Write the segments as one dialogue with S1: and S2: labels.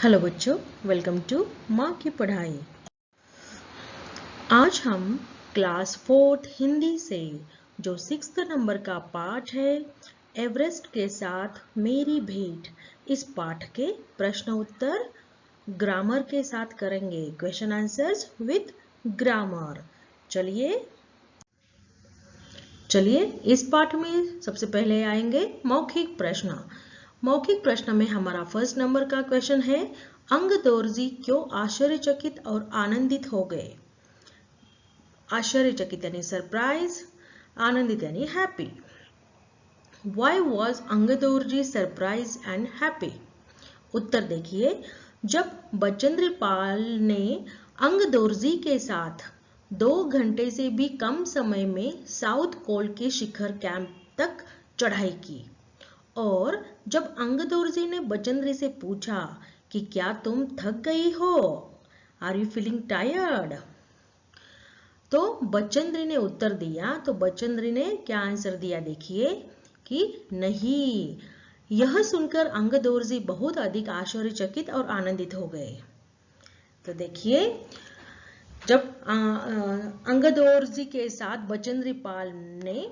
S1: Hello बच्चों, welcome to माँ की पढ़ाई। आज हम क्लास 4th हिंदी से जो 6th नंबर का पाठ है एवरेस्ट के साथ मेरी भेंट, इस पाठ के प्रश्न उत्तर ग्रामर के साथ करेंगे। Question answers with grammar. चलिए इस पाठ में सबसे पहले आएंगे मौखिक प्रश्न। मौखिक प्रश्न में हमारा फर्स्ट नंबर का क्वेश्चन है, अंगदोर्जी क्यों आश्चर्यचकित और आनंदित हो गए। आश्चर्यचकित यानी सरप्राइज, आनंदित यानी happy. Why was Angdorjee surprise and happy? उत्तर देखिए, जब बचेंद्र पाल ने अंगदोर्जी के साथ 2 घंटे से भी कम समय में साउथ पोल के शिखर कैंप तक चढ़ाई की और जब अंगदोर्जी ने बचेंद्र से पूछा कि क्या तुम थक गई हो, आर यू फीलिंग टायर्ड, तो बचेंद्र ने उत्तर दिया। तो बचेंद्र ने क्या आंसर दिया देखिए कि नहीं। यह सुनकर अंगदोर्जी बहुत अधिक आश्चर्यचकित और आनंदित हो गए। तो देखिए, जब अंगदोर्जी के साथ बचेंद्र पाल ने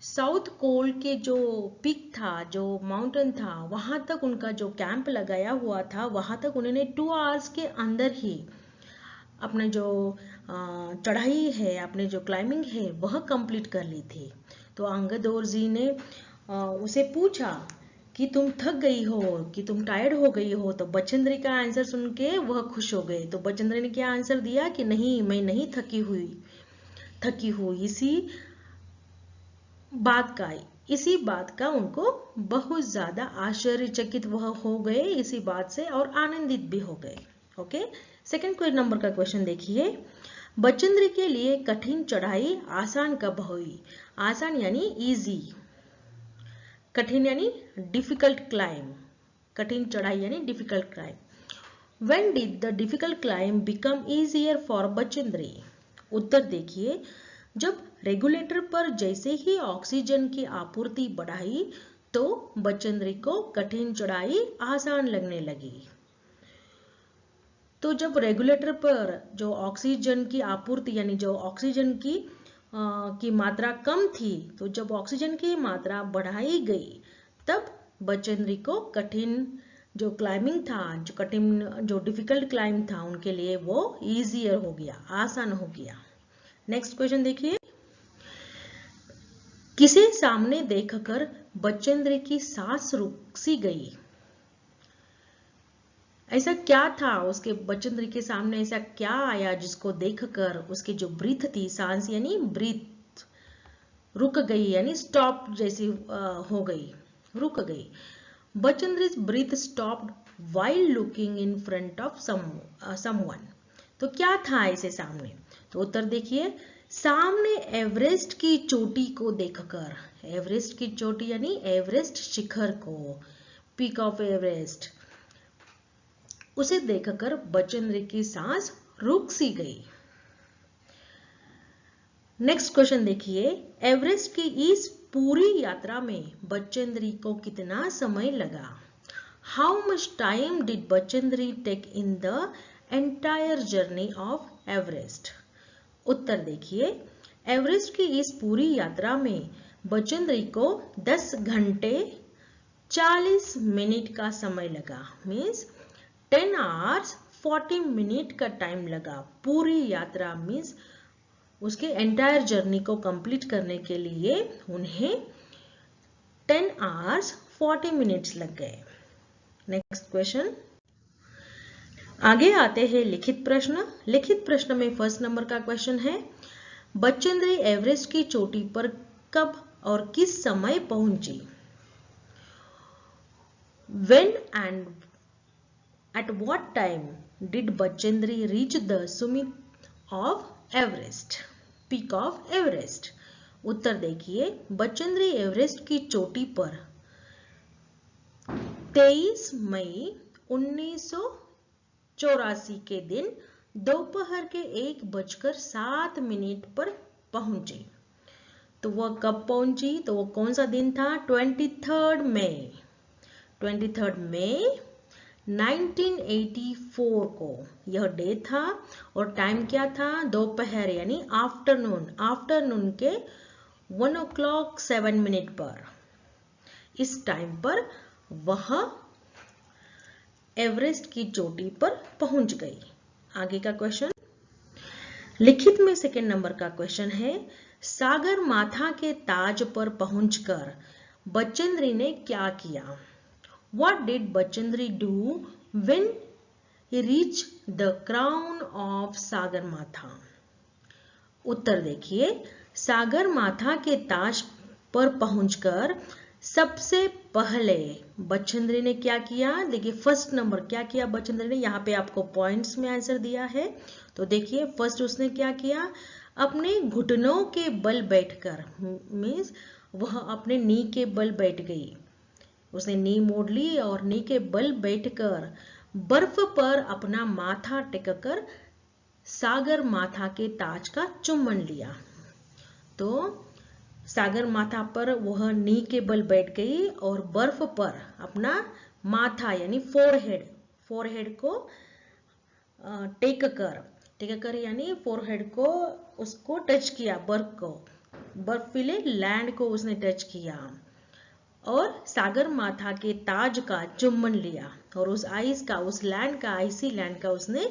S1: साउथ कोल के जो पिक था, जो माउंटेन था, वहां तक उनका जो कैंप लगाया हुआ था, वहां तक उन्होंने 2 आवर्स के अंदर ही अपने जो चढ़ाई है, अपने जो क्लाइंबिंग है, वह कंप्लीट कर ली थी। तो अंगदोर्जी ने उसे पूछा कि तुम थक गई हो, कि तुम टायर्ड हो गई हो, तो बचेंद्र का आंसर सुन के वह खुश हो गए। तो बचेंद्र ने क्या आंसर दिया कि नहीं, मैं नहीं थकी हुई। इसी बात का उनको बहुत ज्यादा आश्चर्यचकित वह हो गए इसी बात से, और आनंदित भी हो गए। ओके, सेकंड नंबर का क्वेश्चन देखिए, बचेंद्र के लिए कठिन चढ़ाई आसान कब हुई। आसान यानी इजी, कठिन यानी डिफिकल्ट क्लाइंब, कठिन चढ़ाई यानी difficult climb. When did the difficult climb become easier for Bachendri? उत्तर देखिए, जब रेगुलेटर पर जैसे ही ऑक्सीजन की आपूर्ति बढ़ाई तो बचेंद्र को कठिन चढ़ाई आसान लगने लगी। तो जब रेगुलेटर पर जो ऑक्सीजन की आपूर्ति यानी जो ऑक्सीजन की मात्रा कम थी, तो जब ऑक्सीजन की मात्रा बढ़ाई गई तब बचेंद्र को कठिन जो क्लाइंबिंग था, जो डिफिकल्ट क्लाइंब था, उनके लिए वो इजियर हो गया, आसान हो गया। नेक्स्ट क्वेश्चन देखिए, किसे सामने देखकर बचेंद्र की सांस रुक सी गई। ऐसा क्या था उसके बचेंद्र के सामने, ऐसा क्या आया जिसको देखकर उसकी जो ब्रीथ थी, सांस यानी ब्रीथ, रुक गई यानी स्टॉप जैसी हो गई, रुक गई। Bachendri's breath stopped while looking in front of someone. तो क्या था ऐसे सामने? तो उत्तर देखिए, सामने एवरेस्ट की चोटी को देखकर, एवरेस्ट की चोटी यानी एवरेस्ट शिखर को, पीक ऑफ एवरेस्ट, उसे देखकर बचेंद्र की सांस रुक सी गई। नेक्स्ट क्वेश्चन देखिए, एवरेस्ट की इस पूरी यात्रा में बचेंद्र को कितना समय लगा। How much time did Bachendri take in the entire journey of Everest? उत्तर देखिए, एवरेस्ट की इस पूरी यात्रा में बचेंद्र को 10 घंटे 40 मिनट का समय लगा, मीन्स 10 hours 40 मिनट का टाइम लगा। पूरी यात्रा मीन्स उसके एंटायर जर्नी को कंप्लीट करने के लिए उन्हें 10 hours 40 मिनट्स लग गए। नेक्स्ट क्वेश्चन, आगे आते हैं लिखित प्रश्न। लिखित प्रश्न में फर्स्ट नंबर का क्वेश्चन है, बचेंद्र एवरेस्ट की चोटी पर कब और किस समय पहुंची। When and at what time did Bachendri reach the summit of Everest, peak of Everest? उत्तर देखिए, बचेंद्र एवरेस्ट की चोटी पर 23 मई 1984 के दिन दोपहर के 1:07 पर पहुंचे। तो वह कब पहुंची, तो वो कौन सा दिन था? 23 मई 1984 को यह डे था और टाइम क्या था, दोपहर यानी आफ्टरनून के 1:07 पर। इस टाइम पर वह एवरेस्ट की चोटी पर पहुंच गई। आगे का क्वेश्चन लिखित में सेकंड नंबर का क्वेश्चन है, सागर माथा के ताज पर पहुंचकर बचेंद्री ने क्या किया? What did Bachendri do when he reached the crown of Sagarmatha? उत्तर देखिए, सागरमाथा के ताज पर पहुंचकर सबसे पहले बचेंद्री ने क्या किया? देखिए फर्स्ट नंबर क्या किया बचेंद्री ने, यहाँ पे आपको पॉइंट्स में आंसर दिया है। तो देखिए फर्स्ट उसने क्या किया, अपने घुटनों के बल बैठकर, मीन्स वह अपने नी के बल बैठ गई, उसने नी मोड़ ली और नी के बल बैठकर बर्फ पर अपना माथा टेककर सागर माथा के ताज का चुम्बन लिया। तो सागर माथा पर वह नी के बल बैठ गई और बर्फ पर अपना माथा यानी फोरहेड को टेक कर यानी फोरहेड को उसको टच किया, बर्फीले लैंड को उसने टच किया और सागर माथा के ताज का चुम्बन लिया और उस आइसी लैंड का उसने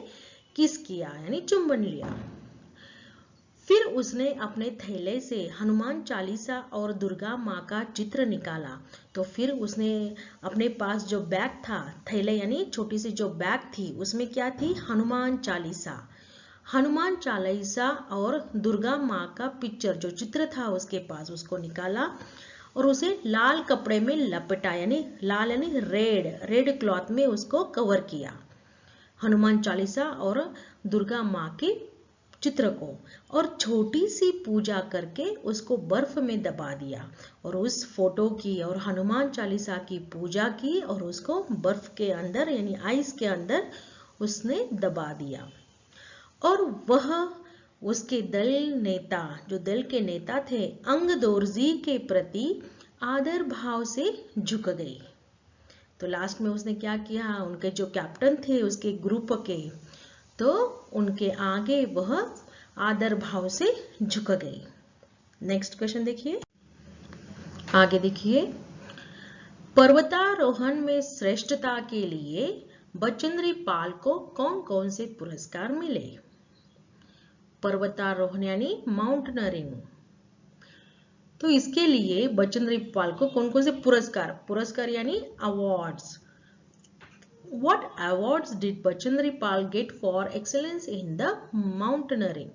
S1: किस किया यानी चुम्बन लिया। फिर उसने अपने थैले से हनुमान चालीसा और दुर्गा माँ का चित्र निकाला। तो फिर उसने अपने पास जो बैग था, थैले यानी छोटी सी जो बैग थी, उसमें क्या थी, हनुमान चालीसा और दुर्गा माँ का पिक्चर जो चित्र था उसके पास, उसको निकाला और उसे लाल कपड़े में लपेटा, यानी लाल यानी रेड क्लॉथ में उसको कवर किया, हनुमान चालीसा और दुर्गा माँ के चित्र को, और छोटी सी पूजा करके उसको बर्फ में दबा दिया और उस फोटो की और हनुमान चालीसा की पूजा की और उसको बर्फ के अंदर यानी आइस के अंदर उसने दबा दिया। और वह उसके दल के नेता थे अंगदोर्जी के प्रति आदर भाव से झुक गई। तो लास्ट में उसने क्या किया, उनके जो कैप्टन थे उसके ग्रुप के, तो उनके आगे वह आदर भाव से झुक गई। नेक्स्ट क्वेश्चन देखिए, आगे देखिए, पर्वतारोहण में श्रेष्ठता के लिए बचेंद्री पाल को कौन कौन से पुरस्कार मिले? पर्वतारोहण यानी माउंटेनरिंग, तो इसके लिए बचेंद्री पाल को कौन कौन से पुरस्कार यानी awards. What awards did Bachendri Pal get for excellence in the mountaineering?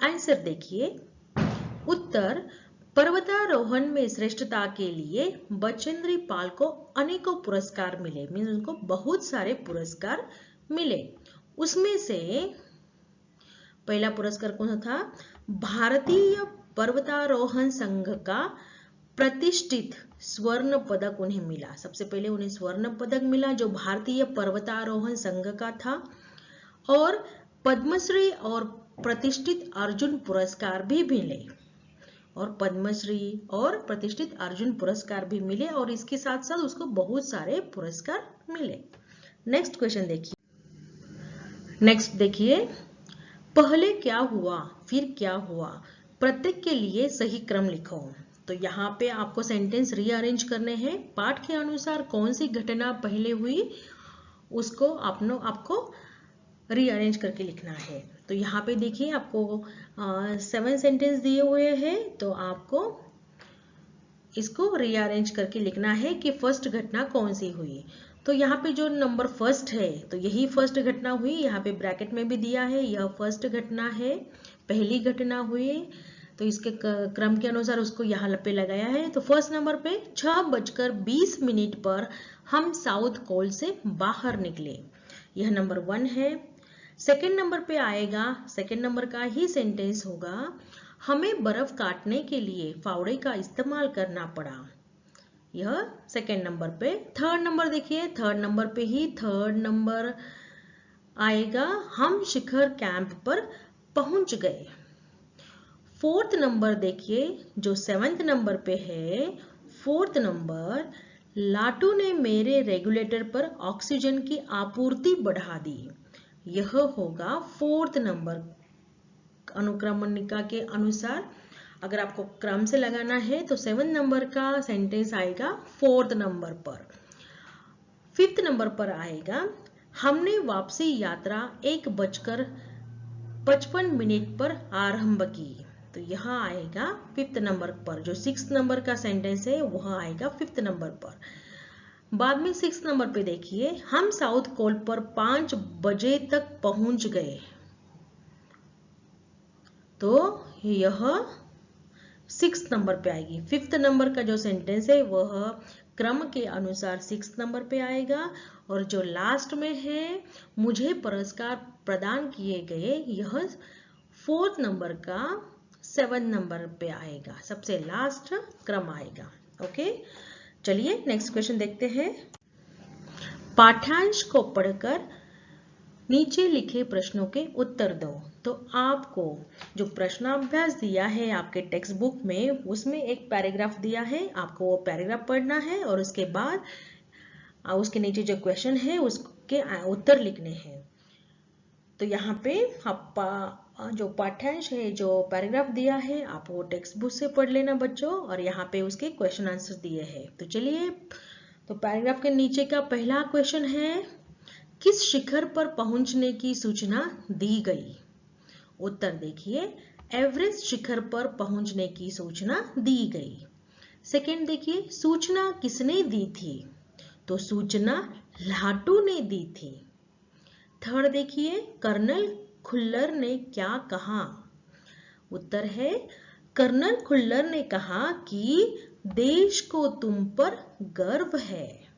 S1: Answer देखिए, उत्तर, पर्वतारोहण में श्रेष्ठता के लिए बचेंद्री पाल को अनेकों पुरस्कार मिले, मीन्स उनको बहुत सारे पुरस्कार मिले। उसमें से पहला पुरस्कार कौन सा था, भारतीय पर्वतारोहण संघ का प्रतिष्ठित स्वर्ण पदक उन्हें मिला। सबसे पहले उन्हें स्वर्ण पदक मिला जो भारतीय पर्वतारोहण संघ का था, और पद्मश्री और प्रतिष्ठित अर्जुन पुरस्कार भी मिले, और पद्मश्री और प्रतिष्ठित अर्जुन पुरस्कार भी मिले, और इसके साथ साथ उसको बहुत सारे पुरस्कार मिले। नेक्स्ट क्वेश्चन देखिए, पहले क्या हुआ फिर क्या हुआ, प्रत्येक के लिए सही क्रम लिखो। तो यहाँ पे आपको सेंटेंस रीअरेंज करने हैं, पाठ के अनुसार कौन सी घटना पहले हुई उसको आपको रीअरेंज करके लिखना है। तो यहाँ पे देखिए आपको 7 सेंटेंस दिए हुए हैं, तो आपको इसको रीअरेंज करके लिखना है कि फर्स्ट घटना कौन सी हुई। तो यहाँ पे जो नंबर फर्स्ट है तो यही फर्स्ट घटना हुई, यहाँ पे ब्रैकेट में भी दिया है, यह फर्स्ट घटना है, पहली घटना हुई, तो इसके क्रम के अनुसार उसको यहाँ पे लगाया है। तो फर्स्ट नंबर पे 6:20 पर हम साउथ कोल से बाहर निकले, यह नंबर 1 है। सेकंड नंबर पे आएगा, सेकंड नंबर का ही सेंटेंस होगा, हमें बर्फ काटने के लिए फावड़े का इस्तेमाल करना पड़ा, यह सेकंड नंबर पे। थर्ड नंबर देखिए, थर्ड नंबर आएगा, हम शिखर कैंप पर पहुंच गए। फोर्थ नंबर देखिए जो 7th नंबर पे है, फोर्थ नंबर, लाटू ने मेरे रेगुलेटर पर ऑक्सीजन की आपूर्ति बढ़ा दी। यह होगा 4th नंबर अनुक्रमणिका के अनुसार। अगर आपको क्रम से लगाना है तो 7 नंबर का सेंटेंस आएगा 4th नंबर पर। 5th नंबर पर आएगा, हमने वापसी यात्रा 1:55 पर आरंभ की। तो यहाँ आएगा 5th नंबर पर। जो 6th नंबर का सेंटेंस है वह आएगा 5th नंबर पर। बाद में 6th नंबर पे देखिए, हम साउथ पोल पर 5 बजे तक पहुंच गए। तो यह 6th नंबर पे आएगी। 5th नंबर का जो सेंटेंस है वह क्रम के अनुसार 6th नंबर पे आएगा। और जो लास्ट में है, मुझे पुरस्कार प्रदान किए गए, यह 4th नंबर का 7 नंबर पे आएगा। सबसे लास्ट क्रम आएगा। ओके, चलिए नेक्स्ट क्वेश्चन देखते हैं। पाठ्यांश को पढ़कर नीचे लिखे प्रश्नों के उत्तर दो। तो आपको जो प्रश्नाभ्यास दिया है आपके टेक्स्ट बुक में, उसमें एक पैराग्राफ दिया है, आपको वो पैराग्राफ पढ़ना है और उसके बाद उसके नीचे जो क्वेश्चन है उसके उत्तर लिखने हैं। तो यहाँ पे आप जो पाठ्यांश है, जो पैराग्राफ दिया है, आप वो टेक्स्ट बुक से पढ़ लेना बच्चों, और यहाँ पे उसके क्वेश्चन आंसर दिए हैं। तो चलिए, तो पैराग्राफ के नीचे का पहला क्वेश्चन है, किस शिखर पर पहुंचने की सूचना दी गई? उत्तर देखिए, एवरेस्ट शिखर पर पहुंचने की सूचना दी गई। सेकंड देखिए, सूचना किसने दी थी? तो सूचना लाटू ने दी थी। थर्ड देखिए, कर्नल खुल्लर ने क्या कहा? उत्तर है, कर्नल खुल्लर ने कहा कि देश को तुम पर गर्व है।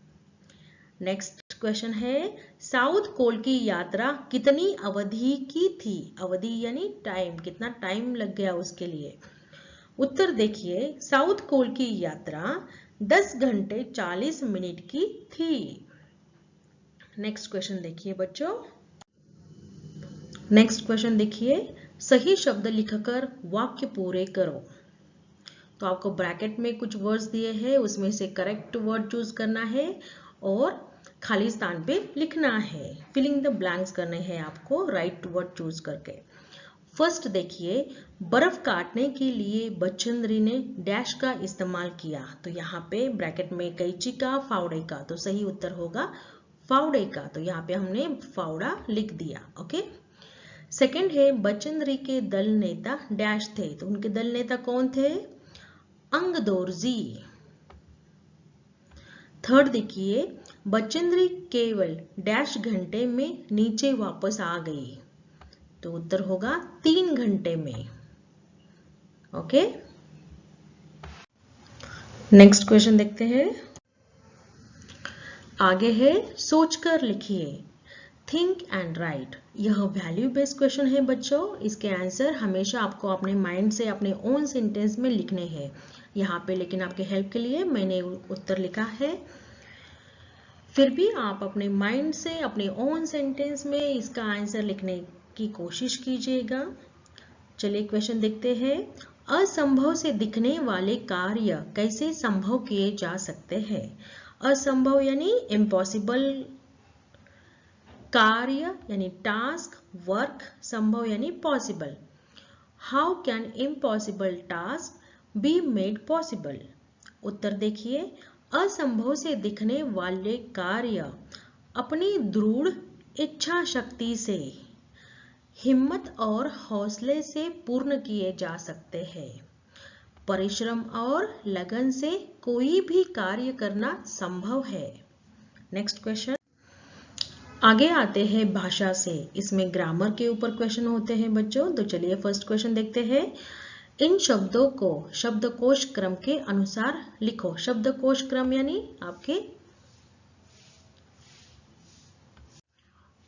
S1: नेक्स्ट क्वेश्चन है, साउथ पोल की यात्रा कितनी अवधि की थी? अवधि यानी टाइम, कितना टाइम लग गया उसके लिए। उत्तर देखिए, साउथ पोल की यात्रा 10 घंटे 40 मिनट की थी। नेक्स्ट क्वेश्चन देखिए बच्चों। नेक्स्ट क्वेश्चन देखिए, सही शब्द लिखकर वाक्य पूरे करो। तो आपको ब्रैकेट में कुछ वर्ड्स दिए हैं, उसमें से करेक्ट वर्ड चूज करना है और खाली स्थान पे लिखना है। फिलिंग द ब्लैंक्स करने हैं आपको राइट वर्ड चूज करके। फर्स्ट देखिए, बर्फ काटने के लिए बचेंद्री ने डैश का इस्तेमाल किया। तो यहाँ पे ब्रैकेट में कैंची का, फावड़े का, तो सही उत्तर होगा फावड़े का। तो यहाँ पे हमने फावड़ा लिख दिया। ओके। सेकंड है, बचेंद्री के दल नेता डैश थे। तो उनके दल नेता कौन थे? अंगदोर्जी। थर्ड देखिए, बचेंद्री केवल डैश घंटे में नीचे वापस आ गई। तो उत्तर होगा 3 घंटे में। ओके, नेक्स्ट क्वेश्चन देखते हैं। आगे है, सोचकर लिखिए। Think and right. यह वैल्यू बेस्ड क्वेश्चन है बच्चों। इसके आंसर हमेशा आपको अपने माइंड से अपने ओन सेंटेंस में लिखने हैं। यहाँ पे लेकिन आपके हेल्प के लिए मैंने उत्तर लिखा है, फिर भी आप अपने माइंड से अपने ओन सेंटेंस में इसका आंसर लिखने की कोशिश कीजिएगा। चलिए क्वेश्चन देखते हैं। असंभव से दिखने वाले कार्य कैसे संभव किए जा सकते हैं? असंभव यानी इम्पॉसिबल कार्य यानी टास्क, वर्क, संभव यानी possible. How can impossible task be made possible? उत्तर देखिए, असंभव से दिखने वाले कार्य अपनी दृढ़ इच्छा शक्ति से, हिम्मत और हौसले से पूर्ण किए जा सकते हैं। परिश्रम और लगन से कोई भी कार्य करना संभव है। Next question. आगे आते हैं भाषा से। इसमें ग्रामर के ऊपर क्वेश्चन होते हैं बच्चों। तो चलिए फर्स्ट क्वेश्चन देखते हैं। इन शब्दों को शब्दकोश क्रम के अनुसार लिखो। शब्दकोश क्रम यानी आपके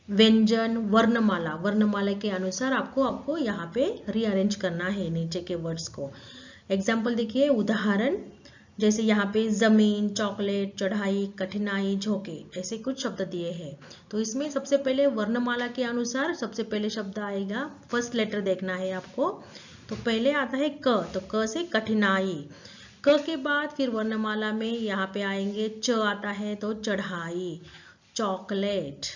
S1: व्यंजन, वर्णमाला, वर्णमाला के अनुसार आपको यहाँ पे रीअरेंज करना है नीचे के वर्ड्स को। एग्जाम्पल देखिए, उदाहरण जैसे यहाँ पे जमीन, चॉकलेट, चढ़ाई, कठिनाई, झोंके, ऐसे कुछ शब्द दिए हैं। तो इसमें सबसे पहले वर्णमाला के अनुसार सबसे पहले शब्द आएगा, फर्स्ट लेटर देखना है आपको। तो पहले आता है क, तो क से कठिनाई। क के बाद फिर वर्णमाला में यहाँ पे आएंगे च आता है तो चढ़ाई, चॉकलेट,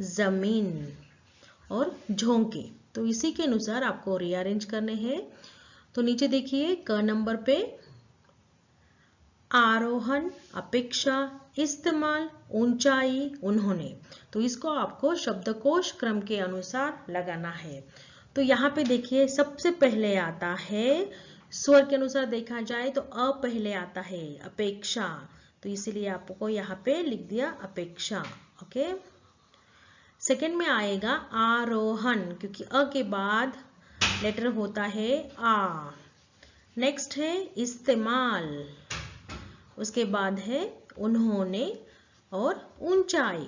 S1: जमीन और झोंके। तो इसी के अनुसार आपको रीअरेंज करने हैं। तो नीचे देखिए क नंबर पे आरोहण, अपेक्षा, इस्तेमाल, ऊंचाई, उन्होंने। तो इसको आपको शब्दकोश क्रम के अनुसार लगाना है। तो यहाँ पे देखिए सबसे पहले आता है, स्वर के अनुसार देखा जाए तो अ पहले आता है, अपेक्षा। तो इसीलिए आपको यहाँ पे लिख दिया अपेक्षा। ओके। सेकंड में आएगा आरोहण, क्योंकि अ के बाद लेटर होता है आ। नेक्स्ट है इस्तेमाल, उसके बाद है उन्होंने और ऊंचाई।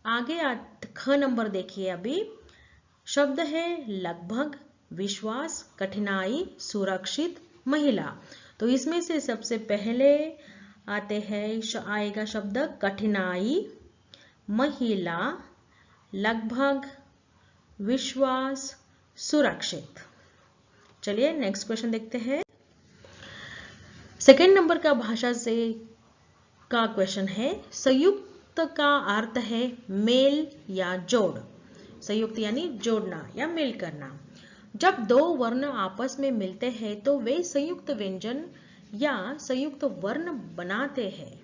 S1: आगे ख नंबर देखिए, अभी शब्द है लगभग, विश्वास, कठिनाई, सुरक्षित, महिला। तो इसमें से सबसे पहले आते हैं आएगा शब्द कठिनाई, महिला, लगभग, विश्वास, सुरक्षित। चलिए नेक्स्ट क्वेश्चन देखते हैं। सेकेंड नंबर का भाषा से का क्वेश्चन है, संयुक्त का अर्थ है मेल या जोड़। संयुक्त यानी जोड़ना या मेल करना। जब दो वर्ण आपस में मिलते हैं तो वे संयुक्त व्यंजन या संयुक्त वर्ण बनाते हैं।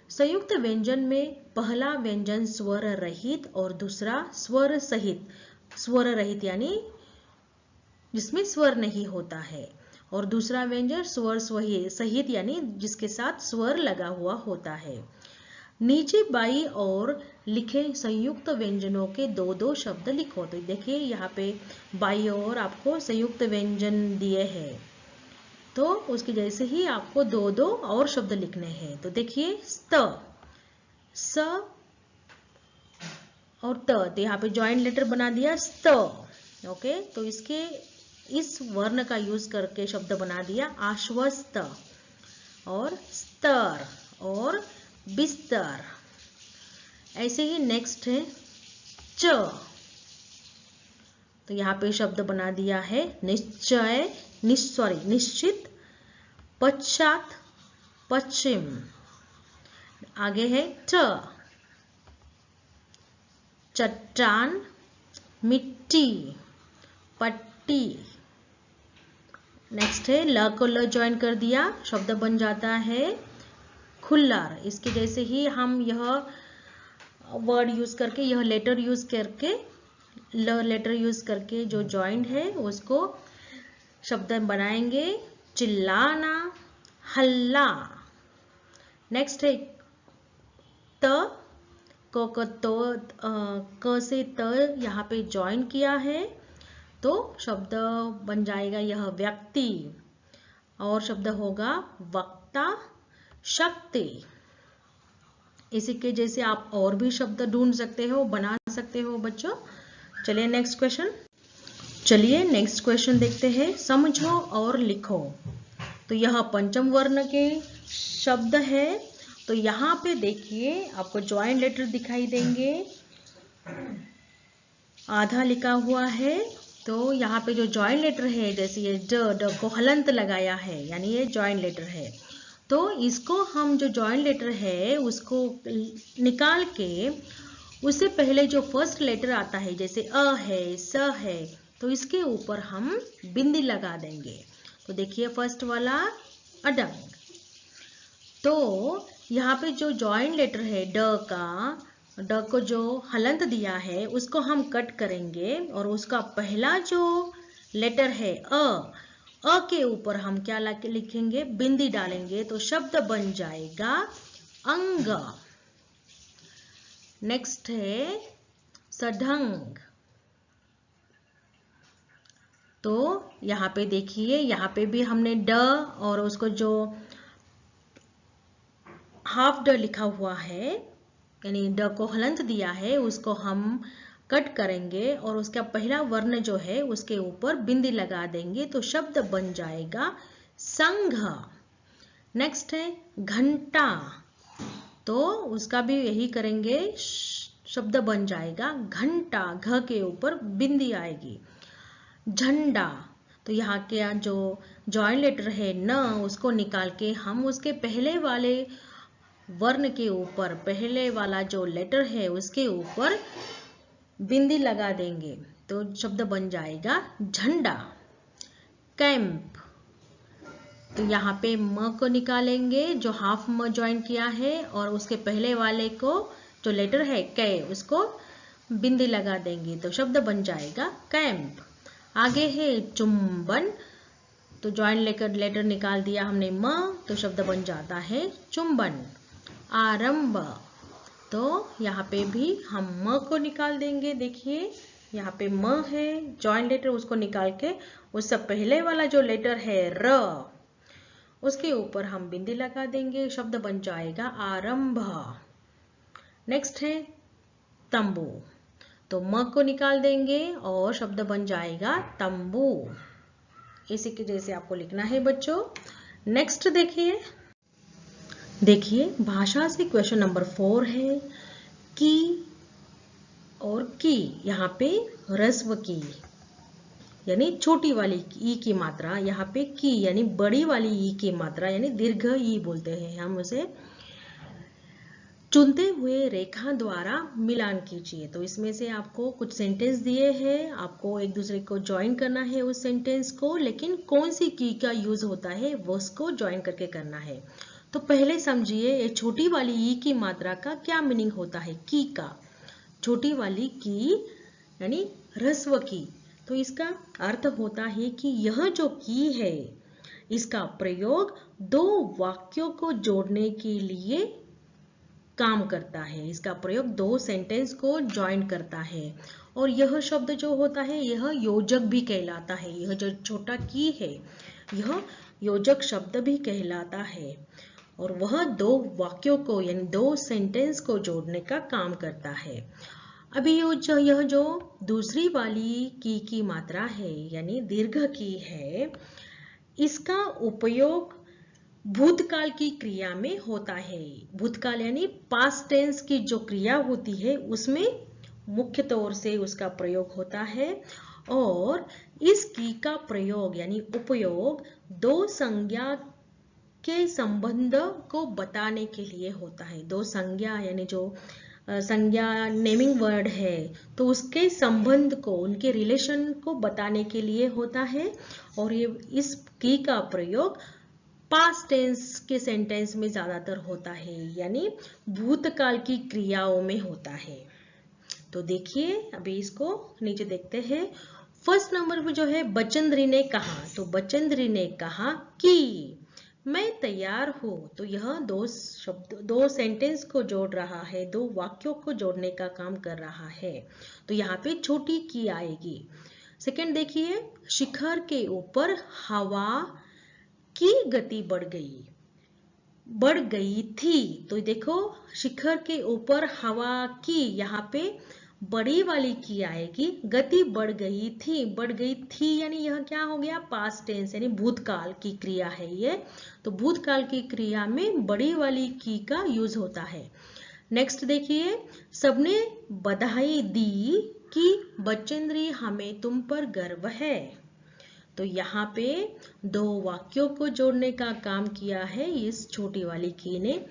S1: संयुक्त व्यंजन में पहला व्यंजन स्वर रहित और दूसरा स्वर सहित। स्वर रहित यानी जिसमें स्वर नहीं होता है, और दूसरा व्यंजन स्वर सहित यानी जिसके साथ स्वर लगा हुआ होता है। नीचे बाई और लिखे संयुक्त व्यंजनों के दो दो शब्द लिखो। तो देखिए यहाँ पे बाई और आपको संयुक्त व्यंजन दिए हैं, तो उसके जैसे ही आपको दो दो और शब्द लिखने हैं। तो देखिए स्त, स और त, तो यहाँ पे जॉइंट लेटर बना दिया स्त। ओके, तो इसके इस वर्ण का यूज करके शब्द बना दिया आश्वस्त और स्तर और बिस्तर। ऐसे ही नेक्स्ट है च, तो यहाँ पे शब्द बना दिया है निश्चय, निश्चित, पश्चात, पश्चिम। आगे है ट, चट्टान, मिट्टी, पट्टी। नेक्स्ट है ल को ल ज्वाइन कर दिया, शब्द बन जाता है खुल्लर। इसके जैसे ही हम यह वर्ड यूज करके, यह लेटर यूज करके, ल लेटर यूज करके जो ज्वाइंट है उसको शब्द बनाएंगे चिल्लाना, हल्ला। नेक्स्ट है त, क से त यहाँ पे ज्वाइन किया है, तो शब्द बन जाएगा यह व्यक्ति, और शब्द होगा वक्ता, शक्ति। इसी के जैसे आप और भी शब्द ढूंढ सकते हो, बना सकते हो बच्चों। चलिए नेक्स्ट क्वेश्चन देखते हैं। समझो और लिखो। तो यह पंचम वर्ण के शब्द है। तो यहाँ पे देखिए आपको ज्वाइंट लेटर दिखाई देंगे, आधा लिखा हुआ है। तो यहाँ पे जो ज्वाइंट लेटर है, जैसे ये ड को हलंत लगाया है, यानी ये ज्वाइंट लेटर है। तो इसको हम जो ज्वाइंट लेटर है उसको निकाल के उससे पहले जो फर्स्ट लेटर आता है, जैसे अ है, स है, तो इसके ऊपर हम बिंदी लगा देंगे। तो देखिए फर्स्ट वाला अडंग। तो यहाँ पे जो ज्वाइंट लेटर है ड को जो हलंत दिया है उसको हम कट करेंगे, और उसका पहला जो लेटर है अ के ऊपर हम क्या लिखेंगे, बिंदी डालेंगे, तो शब्द बन जाएगा अंग। नेक्स्ट है सढंग। तो यहाँ पे देखिए, यहाँ पे भी हमने ड और उसको जो हाफ ड लिखा हुआ है, यानी ड को हलंत दिया है, उसको हम कट करेंगे और उसका पहला वर्ण जो है उसके ऊपर बिंदी लगा देंगे, तो शब्द बन जाएगा संघ। नेक्स्ट है घंटा। तो उसका भी यही करेंगे, शब्द बन जाएगा घंटा, घ के ऊपर बिंदी आएगी। झंडा। तो यहाँ के जो जॉइंट लेटर है न, उसको निकाल के हम उसके पहले वाले वर्ण के ऊपर, पहले वाला जो लेटर है उसके ऊपर बिंदी लगा देंगे। तो शब्द बन जाएगा झंडा, कैंप। तो यहाँ पे म को निकालेंगे, जो हाफ म ज्वाइन किया है, और उसके पहले वाले को जो लेटर है कै, उसको बिंदी लगा देंगे। तो शब्द बन जाएगा कैंप। आगे है चुंबन। तो ज्वाइन लेटर निकाल दिया हमने म, तो शब्द बन जाता है चुंबन। आरंभ। तो यहाँ पे भी हम म को निकाल देंगे। देखिए यहाँ पे म है, ज्वाइन लेटर, उसको निकाल के उससे पहले वाला जो लेटर है र, उसके ऊपर हम बिंदी लगा देंगे। शब्द बन जाएगा आरंभ। नेक्स्ट है तंबू। तो म को निकाल देंगे और शब्द बन जाएगा तंबू। इसी के जैसे आपको लिखना है बच्चों। नेक्स्ट देखिए भाषा से क्वेश्चन नंबर 4 है की और की। यहाँ पे ह्रस्व की यानी छोटी वाली ई की मात्रा, यहाँ पे की यानी बड़ी वाली ई की मात्रा, यानी दीर्घ ई बोलते हैं हम उसे। चुनते हुए रेखा द्वारा मिलान कीजिए। तो इसमें से आपको कुछ सेंटेंस दिए हैं, आपको एक दूसरे को ज्वाइन करना है उस सेंटेंस को, लेकिन कौन सी की का यूज होता है वो उसको ज्वाइन करके करना है। तो पहले समझिए ये छोटी वाली ई की मात्रा का क्या मीनिंग होता है। की का, छोटी वाली की यानी ह्रस्व की। तो इसका अर्थ होता है कि यह जो की है इसका प्रयोग दो वाक्यों को जोड़ने के लिए काम करता है। इसका प्रयोग दो सेंटेंस को ज्वाइन करता है। और यह शब्द जो होता है यह योजक भी कहलाता है। यह जो छोटा की है यह योजक शब्द भी कहलाता है, और वह दो वाक्यों को यानी दो सेंटेंस को जोड़ने का काम करता है। अभी यह जो दूसरी वाली की मात्रा है यानी दीर्घ की है, इसका उपयोग भूतकाल की क्रिया में होता है। भूतकाल यानी पास्ट टेंस की जो क्रिया होती है उसमें मुख्य तौर से उसका प्रयोग होता है। और इस की का प्रयोग यानी उपयोग दो संज्ञा के संबंध को बताने के लिए होता है। दो संज्ञा यानी जो संज्ञा नेमिंग वर्ड है, तो उसके संबंध को, उनके रिलेशन को बताने के लिए होता है। और ये इस की का प्रयोग पास्ट टेंस के सेंटेंस में ज्यादातर होता है, यानी भूतकाल की क्रियाओं में होता है। तो देखिए अभी इसको नीचे देखते हैं। फर्स्ट नंबर पे जो है बचेंद्री ने कहा। तो बचेंद्री ने कहा कि मैं तैयार हूं। तो यह दो सेंटेंस को जोड़ रहा है, दो वाक्यों को जोड़ने का काम कर रहा है। तो यहाँ पे छोटी की आएगी। सेकंड देखिए, शिखर के ऊपर हवा की गति बढ़ गई थी। तो देखो शिखर के ऊपर हवा की, यहाँ पे बड़ी वाली की आएगी, गति बढ़ गई थी यानी यह क्या हो गया, पास्ट टेंस यानी भूतकाल की क्रिया है ये। तो भूतकाल की क्रिया में बड़ी वाली की का यूज होता है। नेक्स्ट देखिए, सबने बधाई दी कि बचेंद्री हमें तुम पर गर्व है। तो यहाँ पे दो वाक्यों को जोड़ने का काम किया है इस छोटी वाली की ने।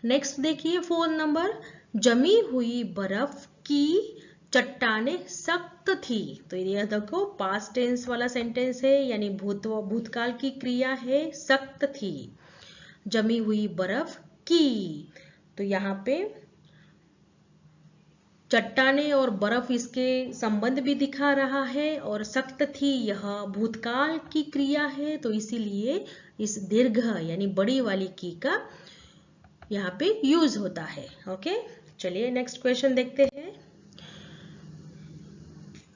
S1: नेक्स्ट देखिए 4 नंबर, जमी हुई बर्फ की चट्टानें सख्त थी। तो ये देखो पास्ट टेंस वाला सेंटेंस है, यानी भूतकाल की क्रिया है, सख्त थी, जमी हुई बर्फ की। तो यहाँ पे चट्टाने और बर्फ इसके संबंध भी दिखा रहा है, और सख्त थी यह भूतकाल की क्रिया है, तो इसीलिए इस दीर्घ यानी बड़ी वाली की का यहाँ पे यूज होता है। ओके, चलिए नेक्स्ट क्वेश्चन देखते हैं।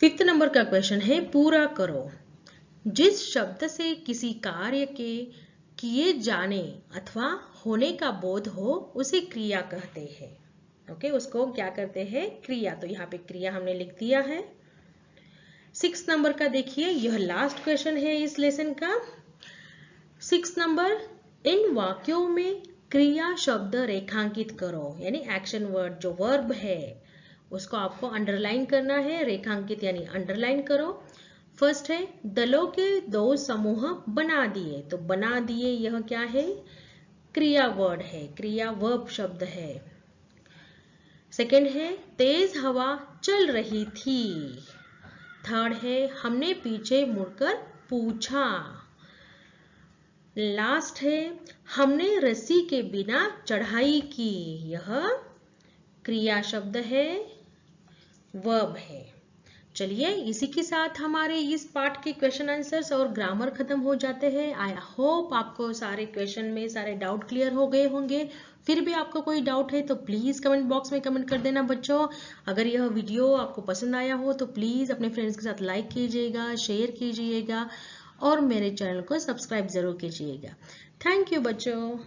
S1: 5th नंबर का क्वेश्चन है, पूरा करो। जिस शब्द से किसी कार्य के किए जाने अथवा होने का बोध हो उसे क्रिया कहते हैं। ओके, उसको क्या करते हैं, क्रिया। तो यहाँ पे क्रिया हमने लिख दिया है। 6 नंबर का देखिए, यह लास्ट क्वेश्चन है इस लेसन का। 6 नंबर, इन वाक्यों में क्रिया शब्द रेखांकित करो, यानी एक्शन वर्ड जो वर्ब है उसको आपको अंडरलाइन करना है। रेखांकित यानी अंडरलाइन करो। फर्स्ट है दलों के दो समूह बना दिए, तो बना दिए यह क्या है, क्रिया वर्ड है, क्रिया वर्ब शब्द है। सेकंड है तेज हवा चल रही थी। थर्ड है हमने पीछे मुड़कर पूछा। लास्ट है हमने रस्सी के बिना चढ़ाई की। यह क्रिया शब्द है, वर्ब है। चलिए इसी के साथ हमारे इस पार्ट के क्वेश्चन आंसर्स और ग्रामर खत्म हो जाते हैं। आई होप आपको सारे क्वेश्चन में सारे डाउट क्लियर हो गए होंगे। फिर भी आपको कोई डाउट है तो प्लीज कमेंट बॉक्स में कमेंट कर देना बच्चों। अगर यह वीडियो आपको पसंद आया हो तो प्लीज अपने फ्रेंड्स के साथ लाइक कीजिएगा, शेयर कीजिएगा और मेरे चैनल को सब्सक्राइब जरूर कीजिएगा। थैंक यू बच्चों।